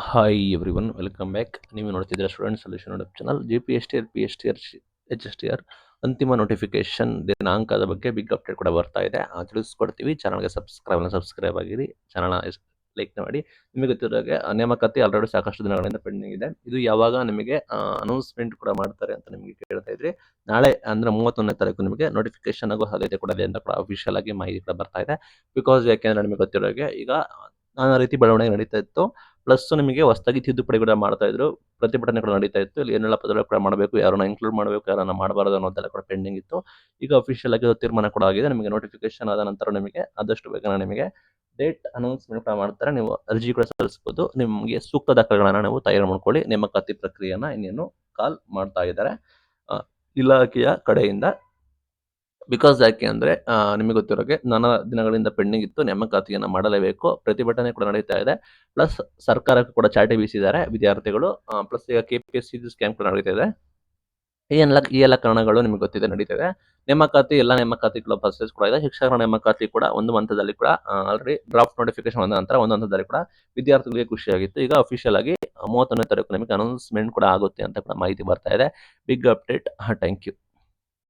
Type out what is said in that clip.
Hi everyone, welcome back. ನೀವು ನೋಡ್ತಿದ್ದೀರಾ student solution YouTube channel. GPSTR, PSTR, HSTR ಅಂತಿಮ notification ದಿನಾಂಕದ ಬಗ್ಗೆ ಬಿಗ್ ಅಪ್ಡೇಟ್ ಕೂಡ ಬರ್ತಾ ಇದೆ. ತಿಳಿಸ್ಕೊಡ್ತೀವಿ. ಚಾನಲ್ಗೆ ಸಬ್ಸ್ಕ್ರೈಬ್ ಆಗಿರಿ. ಚಾನಲ್ನ ಲೈಕ್ ಮಾಡಿ. ನಿಮಗೆ ಗೊತ್ತಿರೋ ಹಾಗೆ ನೇಮಕಾತಿ ಆಲ್ರೆಡಿ ಸಾಕಷ್ಟು ದಿನಗಳಿಂದ ಪೆಂಡಿಂಗ್ ಇದೆ. ಇದು ಯಾವಾಗ ನಿಮಗೆ ಅನೌನ್ಸ್ಮೆಂಟ್ ಕೂಡ ಮಾಡ್ತಾರೆ ಅಂತ ನಿಮಗೆ ಕೇಳ್ತಾ ಇದ್ರಿ. ನಾಳೆ ಅಂದ್ರೆ 31ನೇ ತಾರೀಕು ನಿಮಗೆ ನೋಟಿಫಿಕೇಶನ್ ಆಗೋ ಸಾಧ್ಯತೆ ಕೂಡ ಇದೆ ಅಂತ ಕೂಡ ಅಫಿಷಿಯಲ್ ಆಗಿ ಮಾಹಿತಿ ಕೂಡ ಬರ್ತಾ ಇದೆ. ಬಿಕಾಸ್ ಯಾಕೆಂದ್ರೆ ನಿಮಗೆ ಗೊತ್ತಿರೋ ಹಾಗೆ ಈಗ ನಾನಾ ರೀತಿ ಬೆಳವಣಿಗೆ ನಡೀತಾ ಇತ್ತು. ಪ್ಲಸ್ ನಿಮಗೆ ಹೊಸದಾಗಿ ತಿದ್ದುಪಡಿ ಕೂಡ ಮಾಡ್ತಾ ಇದ್ರು. ಪ್ರತಿಭಟನೆ ಕೂಡ ನಡೀತಾ ಇತ್ತು. ಇಲ್ಲಿ ಏನೆಲ್ಲ ಪದಗಳು ಕೂಡ ಮಾಡಬೇಕು, ಯಾರನ್ನ ಇನ್ಕ್ಲೂಡ್ ಮಾಡಬೇಕು, ಯಾರನ್ನ ಮಾಡಬಾರದು ಅನ್ನೋದೆಲ್ಲ ಕೂಡ ಪೆಂಡಿಂಗ್ ಇತ್ತು. ಈಗ ಅಫಿಷಿಯಲ್ ಆಗಿ ತೀರ್ಮಾನ ಕೂಡ ಆಗಿದೆ. ನಿಮಗೆ ನೋಟಿಫಿಕೇಶನ್ ಆದ ನಂತರ ನಿಮಗೆ ಆದಷ್ಟು ಬೇಗ ನಿಮಗೆ ಡೇಟ್ ಅನೌನ್ಸ್ಮೆಂಟ್ ಕೂಡ ಮಾಡ್ತಾರೆ. ನೀವು ಅರ್ಜಿ ಕೂಡ ಸಲ್ಲಿಸಬಹುದು. ನಿಮಗೆ ಸೂಕ್ತ ದಾಖಲೆಗಳನ್ನ ನೀವು ತಯಾರು ಮಾಡ್ಕೊಳ್ಳಿ. ನೇಮಕಾತಿ ಪ್ರಕ್ರಿಯೆಯನ್ನ ಇನ್ನೇನು ಕಾಲ್ ಮಾಡ್ತಾ ಇದ್ದಾರೆ ಇಲಾಖೆಯ ಕಡೆಯಿಂದ. ಬಿಕಾಸ್ ಯಾಕೆ ಅಂದ್ರೆ ನಿಮಗೆ ಗೊತ್ತಿರೋಗೆ ನಾನಾ ದಿನಗಳಿಂದ ಪೆಂಡಿಂಗ್ ಇತ್ತು. ನೇಮಕಾತಿಯನ್ನ ಮಾಡಲೇಬೇಕು. ಪ್ರತಿಭಟನೆ ಕೂಡ ನಡೀತಾ ಇದೆ. ಪ್ಲಸ್ ಸರ್ಕಾರಕ್ಕೂ ಕೂಡ ಚಾಟಿ ಬೀಸಿದ್ದಾರೆ ವಿದ್ಯಾರ್ಥಿಗಳು. ಪ್ಲಸ್ ಈಗ KPSC ಸ್ಕ್ಯಾಮ್ ಕೂಡ ನಡೀತಾ ಇದೆ. ಈ ಎಲ್ಲ ಕಾರಣಗಳು ನಿಮಗೆ ಗೊತ್ತಿದೆ ನಡೀತಿದೆ. ಎಲ್ಲ ನೇಮಕಾತಿಗಳ ಪ್ರೊಸೆಸ್ ಕೂಡ ಇದೆ. ಶಿಕ್ಷಕರ ನೇಮಕಾತಿ ಕೂಡ ಒಂದು ಹಂತದಲ್ಲಿ ಕೂಡ ಆಲ್ರೆಡಿ ಡ್ರಾಫ್ಟ್ ನೋಟಿಫಿಕೇಶನ್ ಬಂದ ನಂತರ ಒಂದು ಹಂತದಲ್ಲಿ ಕೂಡ ವಿದ್ಯಾರ್ಥಿಗಳಿಗೆ ಖುಷಿಯಾಗಿತ್ತು. ಈಗ ಅಫಿಷಿಯಲ್ ಆಗಿ 31ನೇ ತಾರೀಕು ನಿಮಗೆ ಅನೌನ್ಸ್ಮೆಂಟ್ ಕೂಡ ಆಗುತ್ತೆ ಅಂತ ಕೂಡ ಮಾಹಿತಿ ಬರ್ತಾ ಇದೆ. Big update. Thank you.